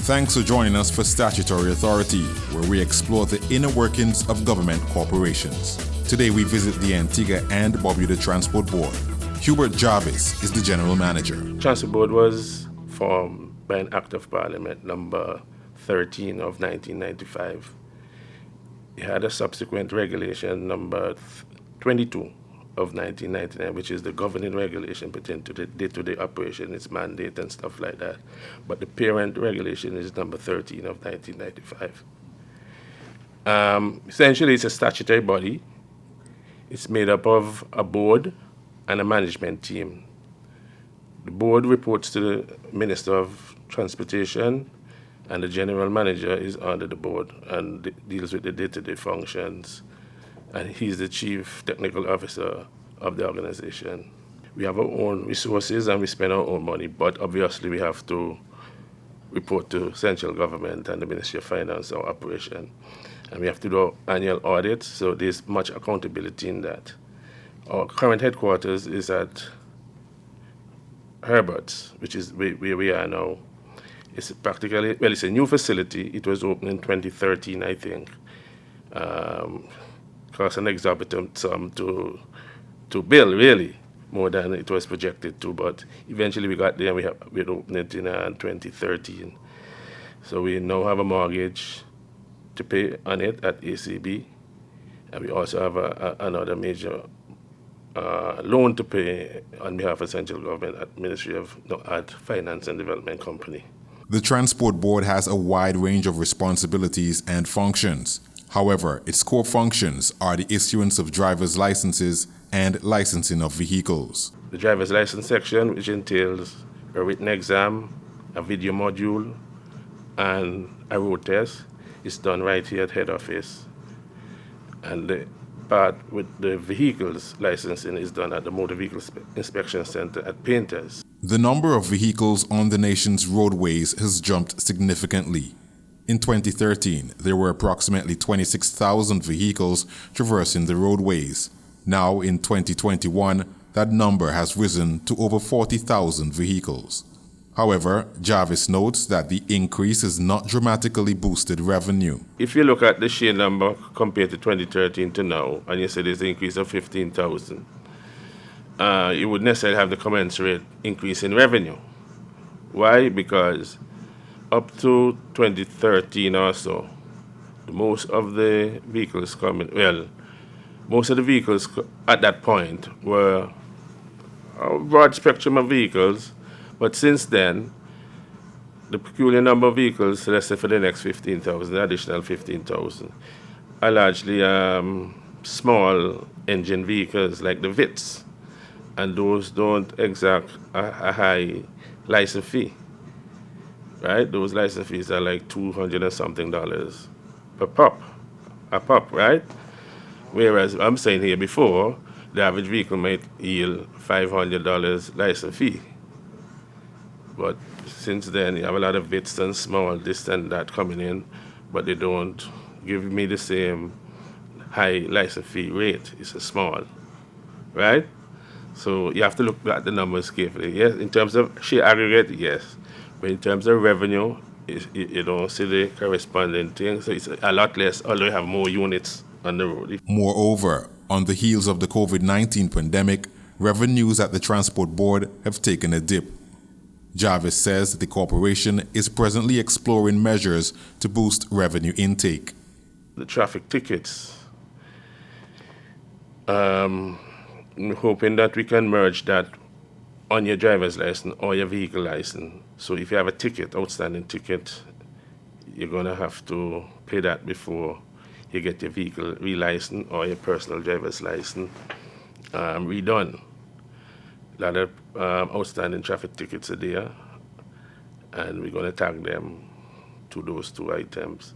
Thanks for joining us for Statutory Authority, where we explore the inner workings of government corporations. Today we visit the Antigua and Barbuda Transport Board. Hubert Jarvis is the General Manager. Transport Board was formed by an Act of Parliament number 13 of 1995. It had a subsequent regulation number 22 of 1999, which is the governing regulation pertaining to the day-to-day operation, its mandate and stuff like that. But the parent regulation is number 13 of 1995. Essentially, it's a statutory body. It's made up of a board and a management team. The board reports to the Minister of Transportation, and the general manager is under the board and deals with the day-to-day functions. And he's the chief technical officer of the organization. We have our own resources and we spend our own money, but obviously we have to report to central government and the Ministry of Finance our operation. And we have to do annual audits, so there's much accountability in that. Our current headquarters is at Herbert's, which is where we are now. It's practically, well, it's a new facility. It was opened in 2013, I think. Cost an exorbitant sum to build, really, more than it was projected to. But eventually we got there and we opened it in 2013. So we now have a mortgage to pay on it at ACB. And we also have another major loan to pay on behalf of central government at Ministry of Finance and Development Company. The Transport Board has a wide range of responsibilities and functions. However, its core functions are the issuance of driver's licenses and licensing of vehicles. The driver's license section, which entails a written exam, a video module, and a road test, is done right here at head office. And the part with the vehicles licensing is done at the Motor Vehicle Inspection Center at Painters. The number of vehicles on the nation's roadways has jumped significantly. In 2013, there were approximately 26,000 vehicles traversing the roadways. Now, in 2021, that number has risen to over 40,000 vehicles. However, Jarvis notes that the increase has not dramatically boosted revenue. If you look at the sheer number compared to 2013 to now, and you say there's an increase of 15,000, you would necessarily have the commensurate increase in revenue. Why? Because up to 2013 or so, most of the vehicles at that point were a broad spectrum of vehicles, but since then, the peculiar number of vehicles, let's say for the next 15,000, the additional 15,000, are largely small engine vehicles like the VITs, and those don't exact a high license fee. Right? Those license fees are like $200 and something per pop, right? Whereas I'm saying here before, the average vehicle might yield $500 license fee. But since then, you have a lot of bits and small, this and that coming in, but they don't give me the same high license fee rate. It's a small, right? So you have to look at the numbers carefully. Yes, in terms of sheer aggregate, yes. But in terms of revenue, you don't see the corresponding thing. So it's a lot less, although you have more units on the road. Moreover, on the heels of the COVID-19 pandemic, revenues at the Transport Board have taken a dip. Jarvis says the corporation is presently exploring measures to boost revenue intake. The traffic tickets, I'm hoping that we can merge that on your driver's license or your vehicle license. So if you have a ticket, outstanding ticket, you're going to have to pay that before you get your vehicle relicensed or your personal driver's license redone. A lot of outstanding traffic tickets are there, and we're going to tag them to those two items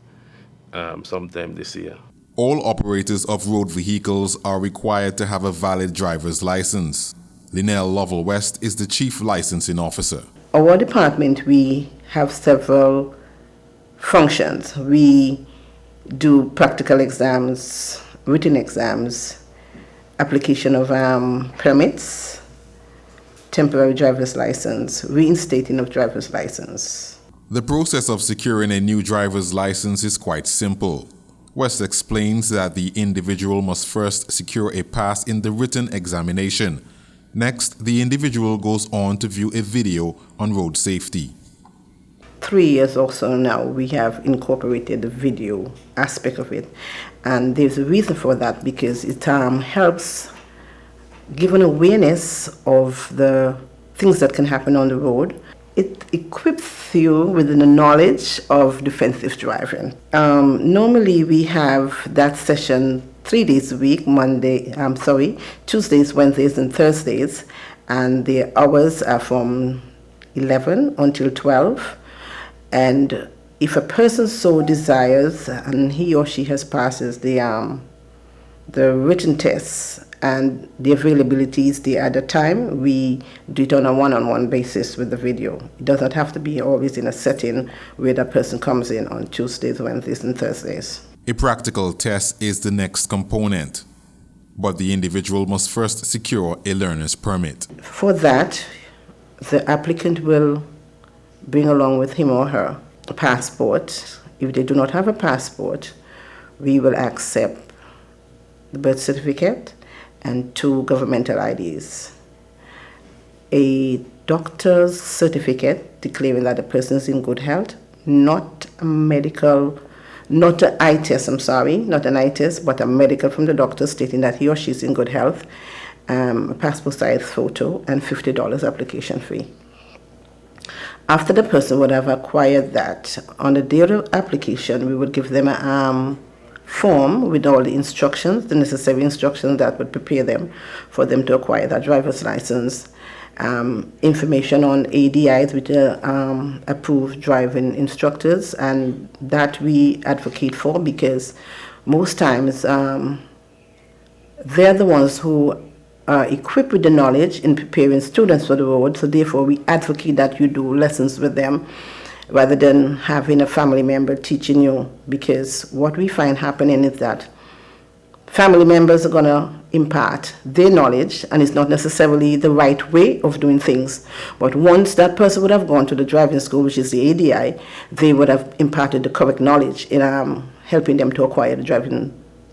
sometime this year. All operators of road vehicles are required to have a valid driver's license. Linnell Lovell West is the Chief Licensing Officer. Our department, we have several functions. We do practical exams, written exams, application of permits, temporary driver's license, reinstating of driver's license. The process of securing a new driver's license is quite simple. West explains that the individual must first secure a pass in the written examination. Next, the individual goes on to view a video on road safety. 3 years or so now, we have incorporated the video aspect of it. And there's a reason for that, because it helps give an awareness of the things that can happen on the road. It equips you with the knowledge of defensive driving. Normally we have that session 3 days a week, Tuesdays, Wednesdays, and Thursdays. And the hours are from 11 until 12. And if a person so desires and he or she has passes the written tests and the availabilities the other time, we do it on a one-on-one basis with the video. It does not have to be always in a setting where the person comes in on Tuesdays, Wednesdays, and Thursdays. A practical test is the next component, but the individual must first secure a learner's permit. For that, the applicant will bring along with him or her a passport. If they do not have a passport, we will accept the birth certificate and 2 governmental IDs. A doctor's certificate declaring that the person is in good health, not an eye test, not an eye test, but a medical from the doctor stating that he or she is in good health, a passport size photo, and $50 application fee. After the person would have acquired that, on the day of the application, we would give them a form with all the instructions, the necessary instructions that would prepare them for them to acquire that driver's license, information on ADIs, which are approved driving instructors, and that we advocate for, because most times they're the ones who are equipped with the knowledge in preparing students for the road, so therefore we advocate that you do lessons with them rather than having a family member teaching you, because what we find happening is that family members are going to impart their knowledge, and it's not necessarily the right way of doing things. But once that person would have gone to the driving school, which is the ADI, they would have imparted the correct knowledge in helping them to acquire the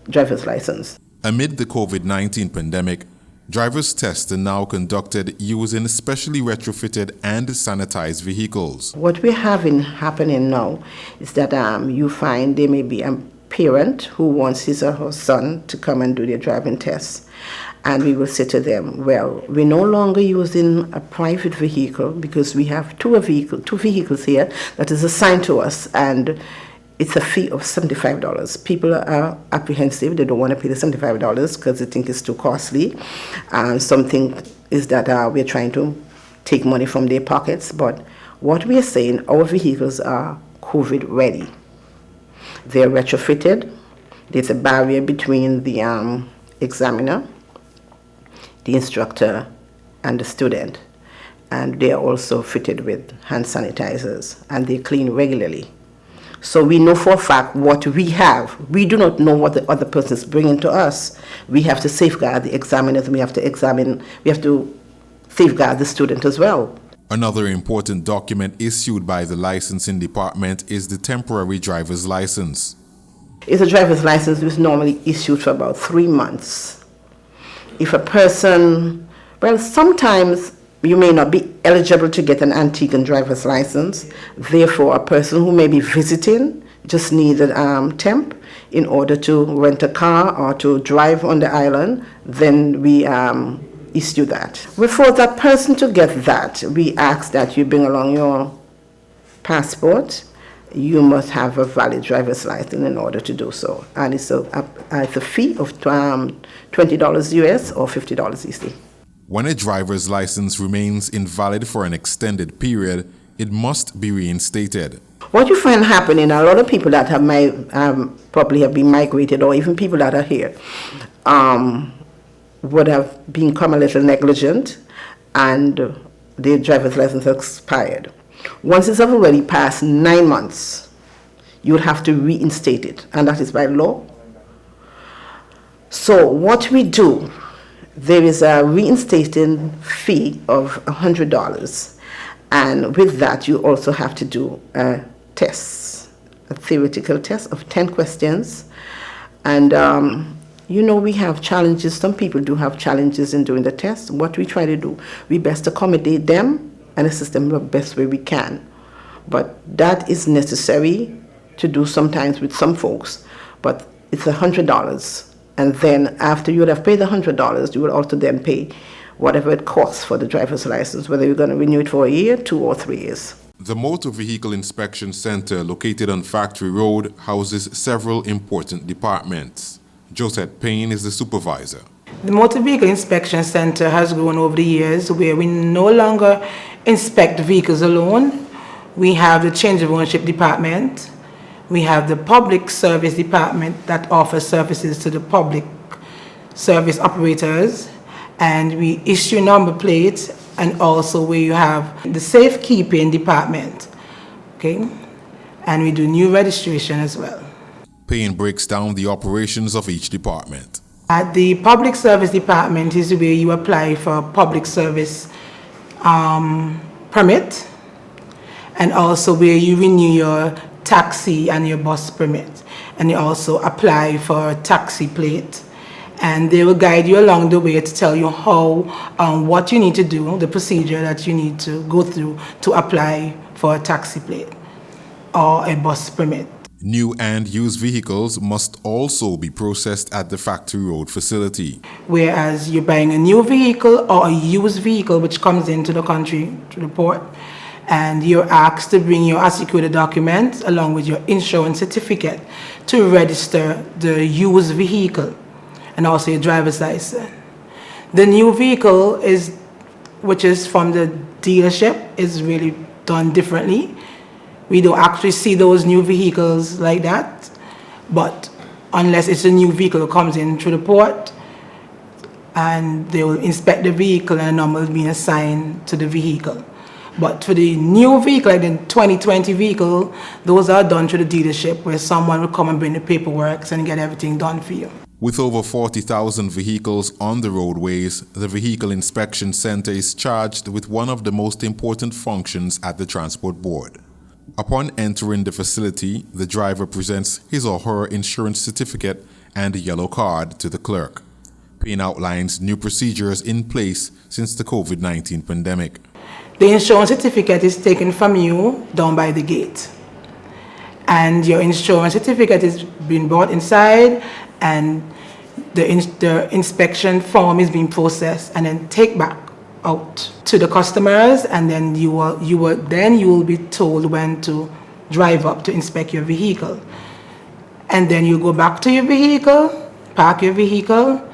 driver's license. Amid the COVID-19 pandemic, driver's tests are now conducted using specially retrofitted and sanitized vehicles. What we're having happening now is that you find there may be a parent who wants his or her son to come and do their driving tests. And we will say to them, well, we're no longer using a private vehicle, because we have two vehicles here that is assigned to us, and it's a fee of $75. People are apprehensive. They don't want to pay the $75 because they think it's too costly. Something is that we're trying to take money from their pockets. But what we are saying, our vehicles are COVID ready. They're retrofitted. There's a barrier between the examiner, the instructor, and the student. And they are also fitted with hand sanitizers, and they clean regularly. So we know for a fact what we have. We do not know what the other person is bringing to us. We have to safeguard the examiners. We have to safeguard the student as well. Another important document issued by the licensing department is the temporary driver's license. It's a driver's license which is normally issued for about 3 months. If a person, well, sometimes you may not be eligible to get an Antiguan driver's license. Therefore, a person who may be visiting just needs a temp in order to rent a car or to drive on the island, then we issue that. For that person to get that, we ask that you bring along your passport. You must have a valid driver's license in order to do so. And it's a fee of $20 US or $50 EC. When a driver's license remains invalid for an extended period, it must be reinstated. What you find happening, a lot of people that have probably have been migrated, or even people that are here, would have become a little negligent, and their driver's license expired. Once it's already past 9 months, you would have to reinstate it, and that is by law. So what we do, there is a reinstating fee of $100, And with that, you also have to do a test, a theoretical test of 10 questions. And, we have challenges. Some people do have challenges in doing the test. What we try to do, we best accommodate them and assist them the best way we can. But that is necessary to do sometimes with some folks. But it's $100. And then after you would have paid the $100, you will also then pay whatever it costs for the driver's license, whether you're going to renew it for a year, 2 or 3 years. The Motor Vehicle Inspection Center, located on Factory Road, houses several important departments. Josette Payne is the supervisor. The Motor Vehicle Inspection Center has grown over the years, where we no longer inspect vehicles alone. We have the Change of Ownership Department. We have the Public Service Department that offers services to the public service operators. And we issue number plates, and also where you have the Safekeeping Department, okay? And we do new registration as well. Payne breaks down the operations of each department. At the Public Service Department is where you apply for a public service permit, and also where you renew your taxi and your bus permit, and you also apply for a taxi plate. And they will guide you along the way to tell you how, what you need to do, the procedure that you need to go through to apply for a taxi plate or a bus permit. New and used vehicles must also be processed at the Factory Road facility. Whereas you're buying a new vehicle or a used vehicle which comes into the country, to the port, and you're asked to bring your security documents along with your insurance certificate to register the used vehicle, and also your driver's license. The new vehicle which is from the dealership, is really done differently. We don't actually see those new vehicles like that, but unless it's a new vehicle that comes in through the port, and they will inspect the vehicle and a number is being assigned to the vehicle. But for the new vehicle, like the 2020 vehicle, those are done through the dealership, where someone will come and bring the paperwork and get everything done for you. With over 40,000 vehicles on the roadways, the Vehicle Inspection Center is charged with one of the most important functions at the Transport Board. Upon entering the facility, the driver presents his or her insurance certificate and a yellow card to the clerk. Payne outlines new procedures in place since the COVID-19 pandemic. The insurance certificate is taken from you down by the gate. And your insurance certificate is being brought inside, and the inspection form is being processed and then take back out to the customers, and then you will be told when to drive up to inspect your vehicle. And then you go back to your vehicle, park your vehicle,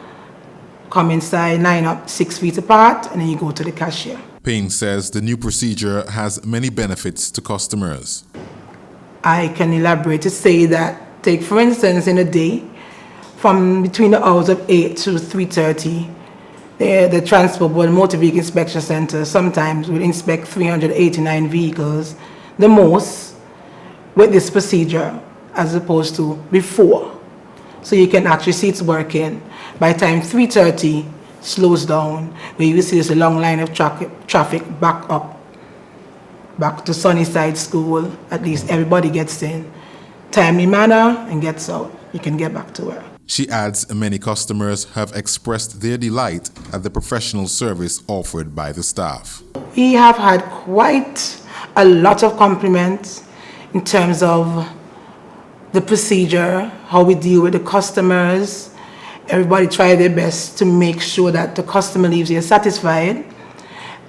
come inside, line up 6 feet apart, and then you go to the cashier. Payne says the new procedure has many benefits to customers. I can elaborate to say that, take for instance, in a day, from between the hours of 8 to 3:30, the Transport Board Motor Vehicle Inspection Center sometimes will inspect 389 vehicles, the most, with this procedure, as opposed to before. So you can actually see it's working. By the time 3:30 slows down, where you see there's a long line of traffic back to Sunnyside School, at least everybody gets in timely manner and gets out. You can get back to work. She adds many customers have expressed their delight at the professional service offered by the staff. We have had quite a lot of compliments in terms of the procedure, how we deal with the customers. Everybody try their best to make sure that the customer leaves here satisfied.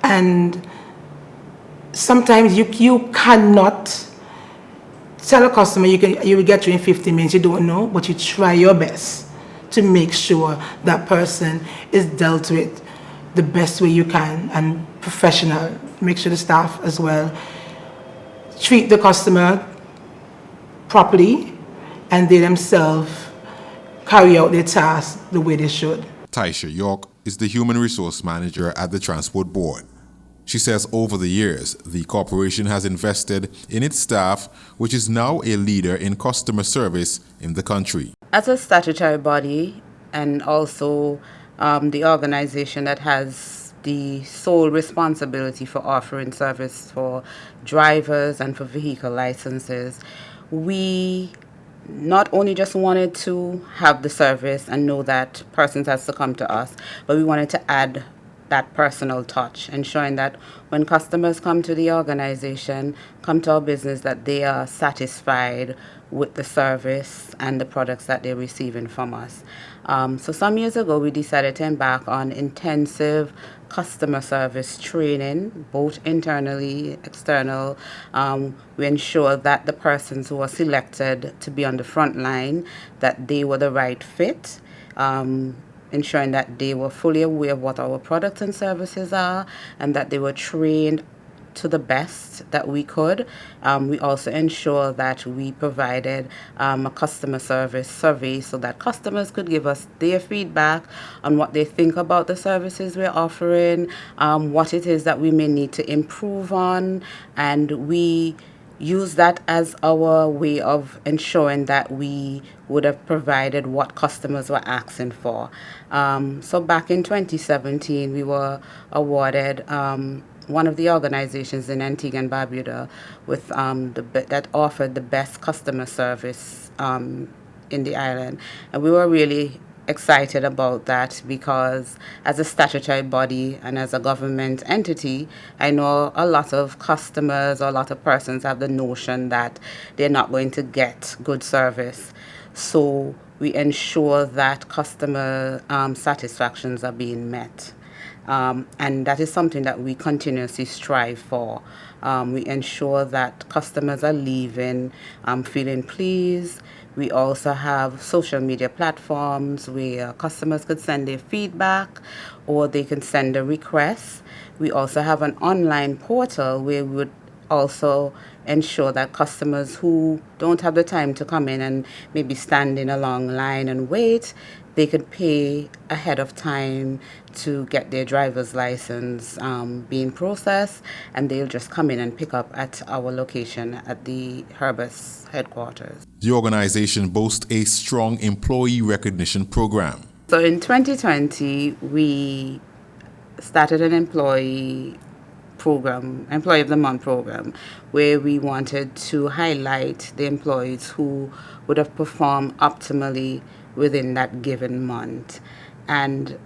And sometimes you cannot tell a customer you will get you in 15 minutes, you don't know, but you try your best to make sure that person is dealt with the best way you can and professional. Make sure the staff as well treat the customer properly, and they themselves carry out their tasks the way they should. Taisha York is the Human Resource Manager at the Transport Board. She says over the years, the corporation has invested in its staff, which is now a leader in customer service in the country. As a statutory body, and also the organization that has the sole responsibility for offering service for drivers and for vehicle licenses, we not only just wanted to have the service and know that persons has to come to us, but we wanted to add that personal touch, ensuring that when customers come to the organization, come to our business, that they are satisfied with the service and the products that they're receiving from us. So some years ago, we decided to embark on intensive customer service training, both internally, external. We ensure that the persons who are selected to be on the front line, that they were the right fit. Ensuring that they were fully aware of what our products and services are, and that they were trained to the best that we could. We also ensure that we provided a customer service survey so that customers could give us their feedback on what they think about the services we're offering, what it is that we may need to improve on, and we use that as our way of ensuring that we would have provided what customers were asking for. So back in 2017, we were awarded one of the organizations in Antigua and Barbuda with that offered the best customer service in the island, and we were really excited about that because as a statutory body and as a government entity, I know a lot of customers or a lot of persons have the notion that they're not going to get good service. So we ensure that customer satisfactions are being met. And that is something that we continuously strive for. We ensure that customers are leaving feeling pleased. We also have social media platforms where customers could send their feedback or they can send a request. We also have an online portal where we would also ensure that customers who don't have the time to come in and maybe stand in a long line and wait, they could pay ahead of time to get their driver's license being processed, and they'll just come in and pick up at our location at the Herbus headquarters. The organization boasts a strong employee recognition program. So in 2020, we started an employee of the month program, where we wanted to highlight the employees who would have performed optimally within that given month. And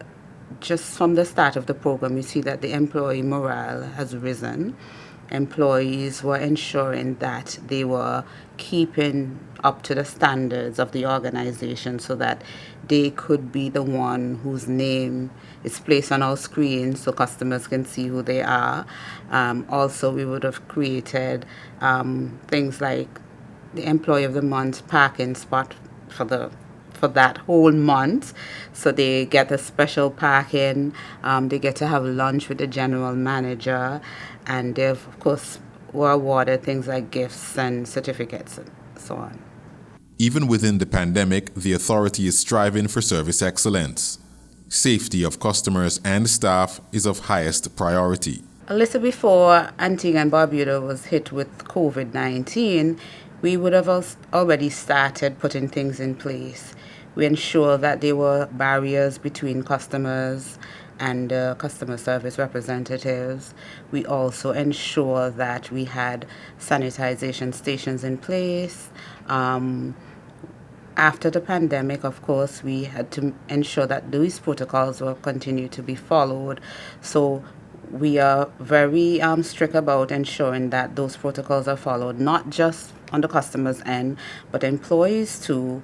just from the start of the program, you see that the employee morale has risen. Employees were ensuring that they were keeping up to the standards of the organization so that they could be the one whose name is placed on our screen so customers can see who they are. Also, we would have created things like the Employee of the Month parking spot for that whole month. So they get a special parking, they get to have lunch with the general manager, and they, of course, were awarded things like gifts and certificates and so on. Even within the pandemic, the authority is striving for service excellence. Safety of customers and staff is of highest priority. A little before Antigua and Barbuda was hit with COVID-19, we would have already started putting things in place. We ensure that there were barriers between customers and customer service representatives. We also ensure that we had sanitization stations in place. After the pandemic, of course, we had to ensure that these protocols will continue to be followed. So we are very strict about ensuring that those protocols are followed, not just on the customer's end, but employees too.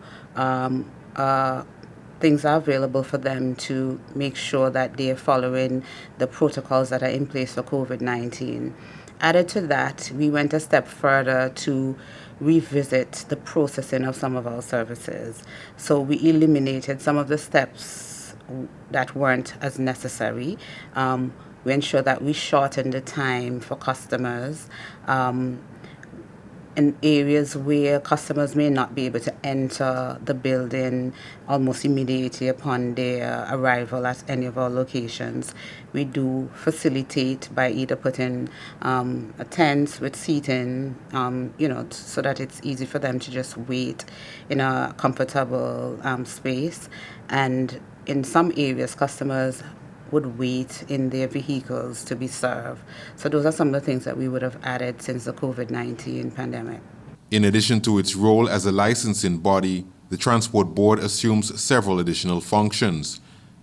Things are available for them to make sure that they're following the protocols that are in place for COVID-19. Added to that, we went a step further to revisit the processing of some of our services. So we eliminated some of the steps that weren't as necessary. We ensured that we shortened the time for customers in areas where customers may not be able to enter the building almost immediately upon their arrival at any of our locations. We do facilitate by either putting a tent with seating, so that it's easy for them to just wait in a comfortable space. And in some areas, customers would wait in their vehicles to be served. So those are some of the things that we would have added since the COVID-19 pandemic. In addition to its role as a licensing body, the Transport Board assumes several additional functions.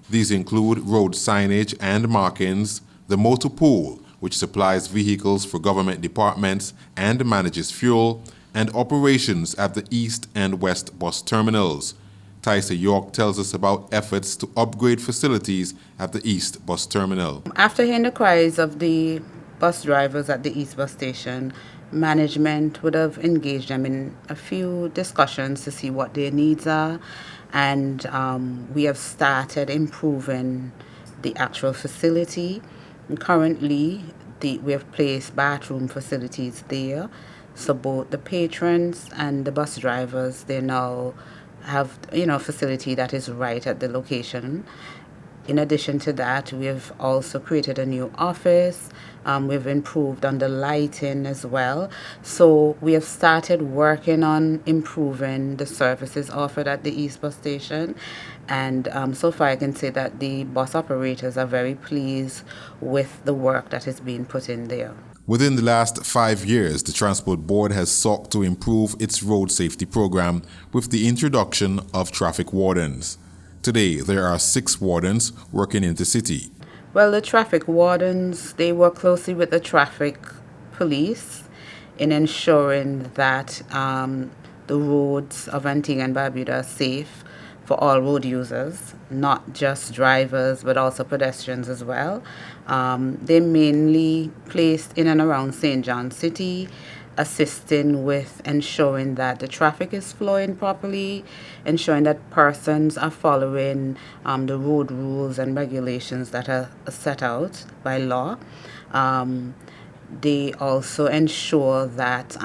These include road signage and markings, the motor pool, which supplies vehicles for government departments and manages fuel, and operations at the East and West bus terminals. Tysa York tells us about efforts to upgrade facilities at the East bus terminal. After hearing the cries of the bus drivers at the East bus station, management would have engaged them in a few discussions to see what their needs are, and we have started improving the actual facility. And currently, we have placed bathroom facilities there, so both the patrons and the bus drivers, they now have facility that is right at the location. In addition to that, we have also created a new office. We've improved on the lighting as well. So we have started working on improving the services offered at the East Bus Station. And so far I can say that the bus operators are very pleased with the work that is being put in there. Within the last 5 years, the Transport Board has sought to improve its road safety program with the introduction of traffic wardens. Today, there are 6 wardens working in the city. Well, the traffic wardens, they work closely with the traffic police in ensuring that the roads of Antigua and Barbuda are safe for all road users, not just drivers, but also pedestrians as well. They're mainly placed in and around St. John City, assisting with ensuring that the traffic is flowing properly, ensuring that persons are following the road rules and regulations that are set out by law. They also ensure that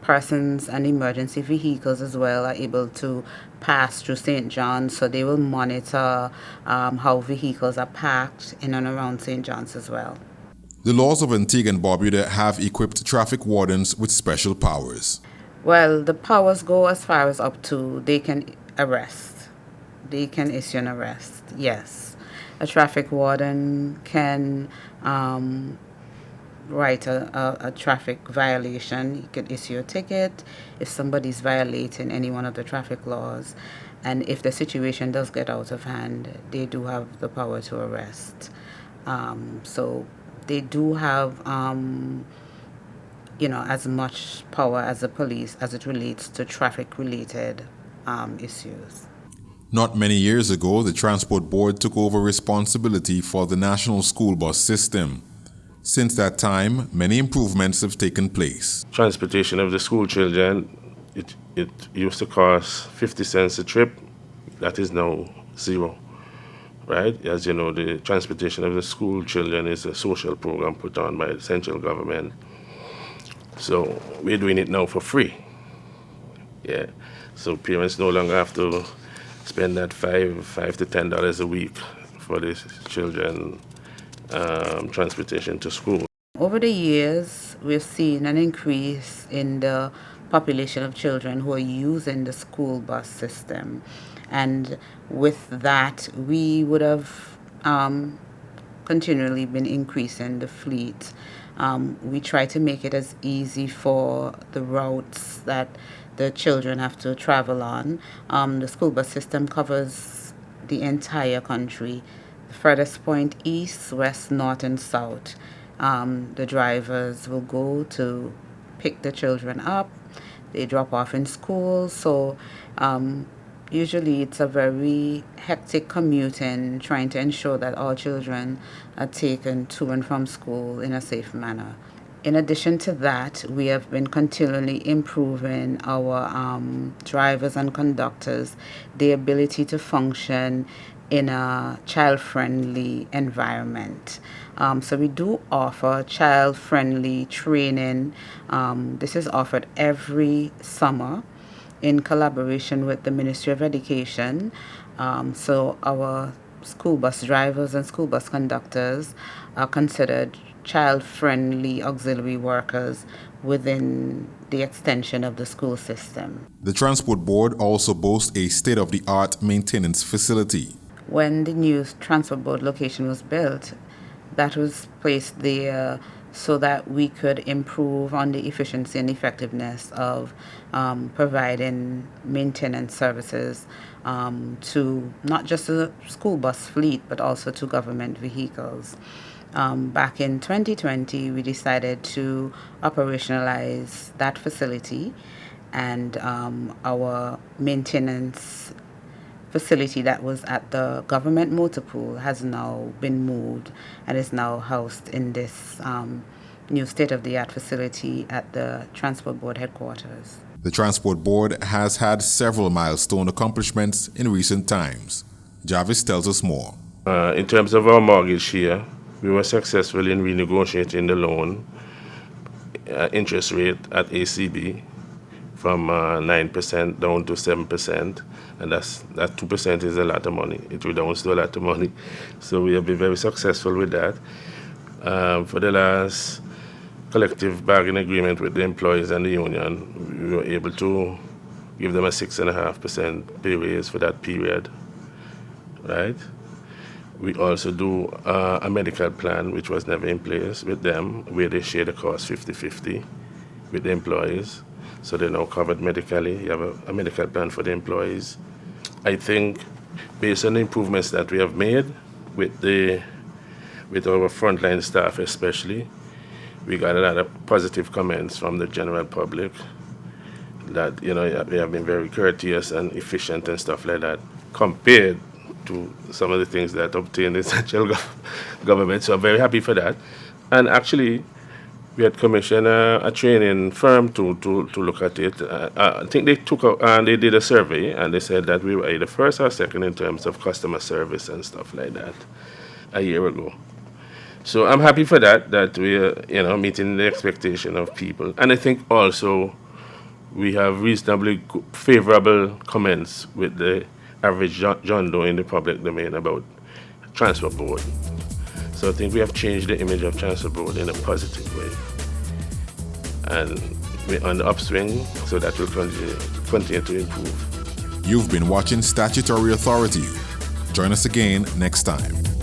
persons and emergency vehicles as well are able to pass through St. John's, so they will monitor how vehicles are parked in and around St. John's as well. The laws of Antigua and Barbuda have equipped traffic wardens with special powers. Well, the powers go as far as up to they can arrest. They can issue an arrest, yes. A traffic warden can write a traffic violation. He could issue a ticket if somebody's violating any one of the traffic laws. And if the situation does get out of hand, they do have the power to arrest. So they do have, as much power as the police as it relates to traffic-related issues. Not many years ago, the Transport Board took over responsibility for the national school bus system. Since that time, many improvements have taken place. Transportation of the school children, it used to cost 50 cents a trip. That is now zero, right? As you know, the transportation of the school children is a social program put on by the central government. So we're doing it now for free. Yeah. So parents no longer have to spend that $5 to $10 a week for the children transportation to school. Over the years, we've seen an increase in the population of children who are using the school bus system. And with that, we would have continually been increasing the fleet. We try to make it as easy for the routes that the children have to travel on. The school bus system covers the entire country. The furthest point east, west, north, and south. The drivers will go to pick the children up. They drop off in school. So usually it's a very hectic commuting, trying to ensure that all children are taken to and from school in a safe manner. In addition to that, we have been continually improving our drivers and conductors, the ability to function in a child-friendly environment. So we do offer child-friendly training. This is offered every summer in collaboration with the Ministry of Education. So our school bus drivers and school bus conductors are considered child-friendly auxiliary workers within the extension of the school system. The Transport Board also boasts a state-of-the-art maintenance facility. when the new transport board location was built, that was placed there so that we could improve on the efficiency and effectiveness of providing maintenance services to not just the school bus fleet, but also to government vehicles. Back in 2020, we decided to operationalize that facility, and our maintenance facility that was at the government motor pool has now been moved and is now housed in this new state-of-the-art facility at the Transport Board headquarters. The Transport Board has had several milestone accomplishments in recent times. Jarvis tells us more. In terms of our mortgage here, we were successful in renegotiating the loan interest rate at ACB from 9% down to 7%, and that 2% is a lot of money. It redounds to a lot of money. So we have been very successful with that. For the last collective bargaining agreement with the employees and the union, we were able to give them a 6.5% pay raise for that period, right? We also do a medical plan, which was never in place with them, where they share the cost 50-50 with the employees. So they're now covered medically. You have a medical plan for the employees. I think based on the improvements that we have made with our frontline staff especially, we got a lot of positive comments from the general public that, you know, they have been very courteous and efficient and stuff like that, compared to some of the things that obtained in central government. So I'm very happy for that. And actually, we had commissioned a training firm to look at it. I think they did a survey, and they said that we were either first or second in terms of customer service and stuff like that a year ago. So I'm happy for that we're meeting the expectation of people. And I think also we have reasonably favorable comments with the average John Doe in the public domain about Transport Board. So I think we have changed the image of Transport Board in a positive way. And we're on the upswing, so that will continue to improve. You've been watching Statutory Authority. Join us again next time.